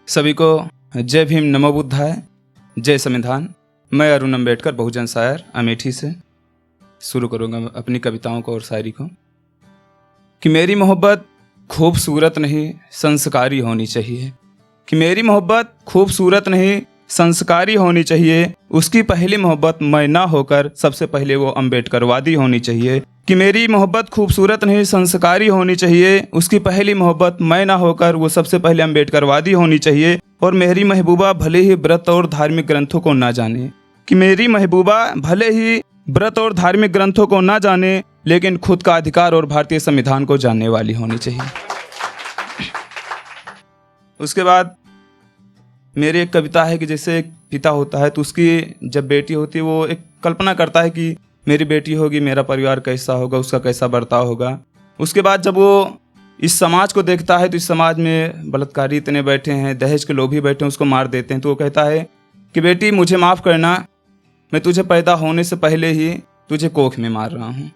सभी को जय भीम, नमो बुद्धाय, जय संविधान। मैं अरुण अम्बेडकर, बहुजन शायर, अमेठी से शुरू करूँगा अपनी कविताओं को और शायरी को। कि मेरी मोहब्बत खूबसूरत नहीं संस्कारी होनी चाहिए, कि मेरी मोहब्बत खूबसूरत नहीं संस्कारी होनी चाहिए। उसकी पहली मोहब्बत मैं ना होकर सबसे पहले वो अम्बेडकरवादी होनी चाहिए। कि मेरी मोहब्बत खूबसूरत नहीं संस्कारी होनी चाहिए, उसकी पहली मोहब्बत मैं ना होकर वो सबसे पहले अम्बेडकरवादी होनी चाहिए। और मेरी महबूबा भले ही व्रत और धार्मिक ग्रंथों को ना जाने, कि मेरी महबूबा भले ही व्रत और धार्मिक ग्रंथों को ना जाने, लेकिन खुद का अधिकार और भारतीय संविधान को जानने वाली होनी चाहिए। उसके बाद मेरी एक कविता है कि जैसे एक पिता होता है तो उसकी जब बेटी होती है वो एक कल्पना करता है कि मेरी बेटी होगी, मेरा परिवार कैसा होगा, उसका कैसा बर्ताव होगा। उसके बाद जब वो इस समाज को देखता है तो इस समाज में बलात्कारी इतने बैठे हैं, दहेज के लोभी बैठे हैं, उसको मार देते हैं। तो वो कहता है कि बेटी मुझे माफ़ करना, मैं तुझे पैदा होने से पहले ही तुझे कोख में मार रहा हूँ।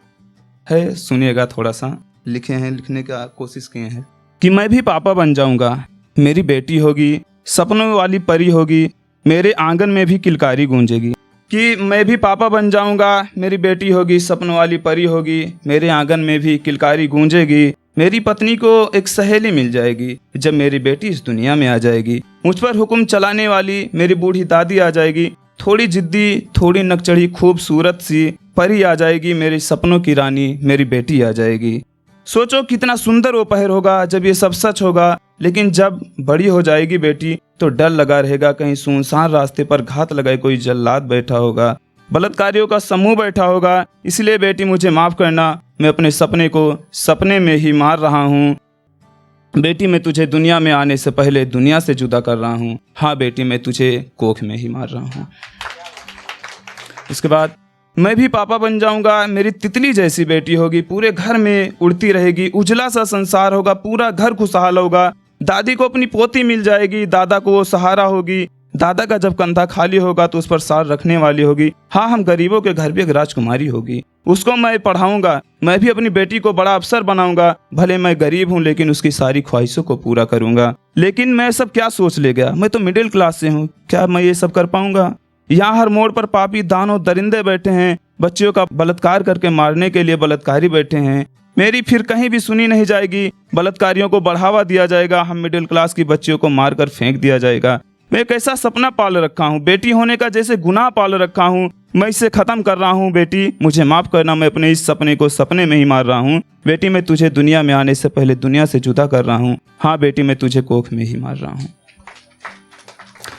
है, सुनिएगा, थोड़ा सा लिखे हैं, लिखने का कोशिश किए हैं। कि मैं भी पापा बन जाऊँगा, मेरी बेटी होगी, सपनों वाली परी होगी, मेरे आंगन में भी किलकारी गूंजेगी। कि मैं भी पापा बन जाऊंगा, मेरी बेटी होगी, सपनों वाली परी होगी, मेरे आंगन में भी किलकारी गूंजेगी। मेरी पत्नी को एक सहेली मिल जाएगी जब मेरी बेटी इस दुनिया में आ जाएगी। मुझ पर हुक्म चलाने वाली मेरी बूढ़ी दादी आ जाएगी। थोड़ी जिद्दी, थोड़ी नकचढ़ी, खूबसूरत सी परी आ जाएगी। मेरे सपनों की रानी मेरी बेटी आ जाएगी। सोचो कितना सुंदर वो पहर होगा जब ये सब सच होगा। लेकिन जब बड़ी हो जाएगी बेटी तो डर लगा रहेगा, कहीं सुनसान रास्ते पर घात लगाए कोई जल्लाद बैठा होगा, बलात्कारियों का समूह बैठा होगा। इसलिए बेटी मुझे माफ़ करना, मैं अपने सपने को सपने में ही मार रहा हूँ। बेटी मैं तुझे दुनिया में आने से पहले दुनिया से जुदा कर रहा हूँ। हाँ बेटी मैं तुझे कोख में ही मार रहा हूँ। इसके बाद मैं भी पापा बन जाऊंगा, मेरी तितली जैसी बेटी होगी, पूरे घर में उड़ती रहेगी, उजला सा संसार होगा, पूरा घर खुशहाल होगा। दादी को अपनी पोती मिल जाएगी, दादा को वो सहारा होगी। दादा का जब कंधा खाली होगा तो उस पर सार रखने वाली होगी। हाँ, हम गरीबों के घर भी एक राजकुमारी होगी, उसको मैं पढ़ाऊंगा। मैं भी अपनी बेटी को बड़ा अफसर बनाऊंगा। भले मैं गरीब हूँ लेकिन उसकी सारी ख्वाहिशों को पूरा करूंगा। लेकिन मैं सब क्या सोच ले गया, मैं तो मिडिल क्लास से हूँ, क्या मैं ये सब कर पाऊंगा? यहाँ हर मोड़ पर पापी दानव दरिंदे बैठे हैं, बच्चियों का बलात्कार करके मारने के लिए बलात्कारी बैठे हैं। मेरी फिर कहीं भी सुनी नहीं जाएगी, बलात्कारियों को बढ़ावा दिया जाएगा, हम मिडिल क्लास की बच्चियों को मारकर फेंक दिया जाएगा। मैं एक ऐसा सपना पाल रखा हूँ, बेटी होने का जैसे गुनाह पाल रखा हूँ, मैं इसे खत्म कर रहा हूँ। बेटी मुझे माफ़ करना, मैं अपने इस सपने को सपने में ही मार रहा हूँ। बेटी मैं तुझे दुनिया में आने से पहले दुनिया से जुदा कर रहा हूँ। हाँ बेटी मैं तुझे कोख में ही मार रहा हूँ।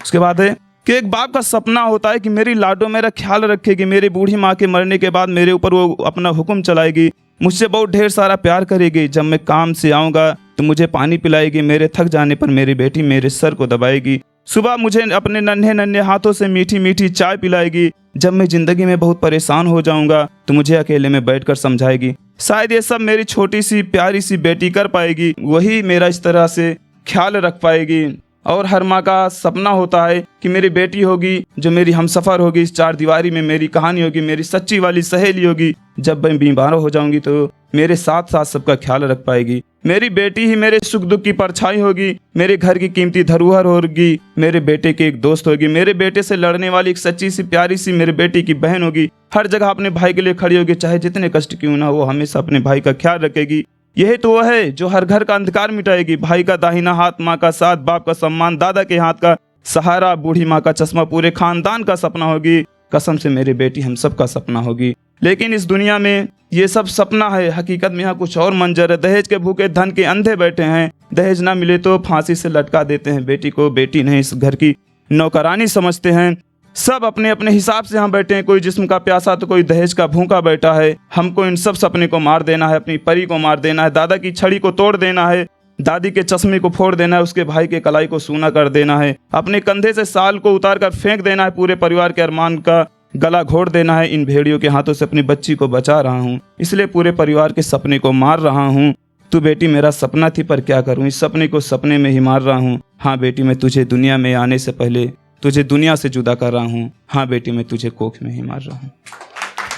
उसके बाद है कि एक बाप का सपना होता है कि मेरी लाडो मेरा ख्याल रखेगी, मेरी बूढ़ी माँ के मरने के बाद मेरे ऊपर वो अपना हुक्म चलाएगी, मुझसे बहुत ढेर सारा प्यार करेगी। जब मैं काम से आऊँगा तो मुझे पानी पिलाएगी, मेरे थक जाने पर मेरी बेटी मेरे सर को दबाएगी। सुबह मुझे अपने नन्हे नन्हे हाथों से मीठी मीठी चाय पिलाएगी। जब मैं ज़िंदगी में बहुत परेशान हो जाऊँगा तो मुझे अकेले में बैठकर समझाएगी। शायद ये सब मेरी छोटी सी प्यारी सी बेटी कर पाएगी, वही मेरा इस तरह से ख्याल रख पाएगी। और हर माँ का सपना होता है कि मेरी बेटी होगी जो मेरी हमसफ़र होगी, इस चार दीवारी में मेरी कहानी होगी, मेरी सच्ची वाली सहेली होगी। जब मैं बीमार हो जाऊंगी तो मेरे साथ साथ सबका ख्याल रख पाएगी। मेरी बेटी ही मेरे सुख दुख की परछाई होगी, मेरे घर की कीमती धरोहर होगी, मेरे बेटे की एक दोस्त होगी, मेरे बेटे से लड़ने वाली एक सच्ची सी प्यारी सी मेरे बेटी की बहन होगी। हर जगह अपने भाई के लिए खड़ी होगी, चाहे जितने कष्ट क्यों ना हो, हमेशा अपने भाई का ख्याल रखेगी। यही तो वो है जो हर घर का अंधकार मिटाएगी। भाई का दाहिना हाथ, माँ का साथ, बाप का सम्मान, दादा के हाथ का सहारा, बूढ़ी माँ का चश्मा पूरे खानदान का सपना होगी। कसम से मेरी बेटी हम सब का सपना होगी। लेकिन इस दुनिया में ये सब सपना है, हकीकत में यहाँ कुछ और मंजर है। दहेज के भूखे धन के अंधे बैठे हैं, दहेज ना मिले तो फांसी से लटका देते हैं बेटी को। बेटी नहीं, इस घर की नौकरानी समझते हैं। सब अपने अपने हिसाब से यहाँ बैठे हैं, कोई जिस्म का प्यासा तो कोई दहेज का भूखा बैठा है। हमको इन सब सपने को मार देना है, अपनी परी को मार देना है, दादा की छड़ी को तोड़ देना है, दादी के चश्मे को फोड़ देना है, उसके भाई के कलाई को सूना कर देना है, अपने कंधे से साल को उतार कर फेंक देना है, पूरे परिवार के अरमान का गला घोट देना है। इन भेड़ियों के हाथों से अपनी बच्ची को बचा रहा हूँ, इसलिए पूरे परिवार के सपने को मार रहा हूँ। तू बेटी मेरा सपना थी पर क्या करूँ, इस सपने को सपने में ही मार रहा हूँ। हाँ बेटी मैं तुझे दुनिया में आने से पहले तुझे दुनिया से जुदा कर रहा हूँ। हाँ बेटी मैं तुझे कोख में ही मार रहा हूँ।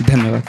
धन्यवाद।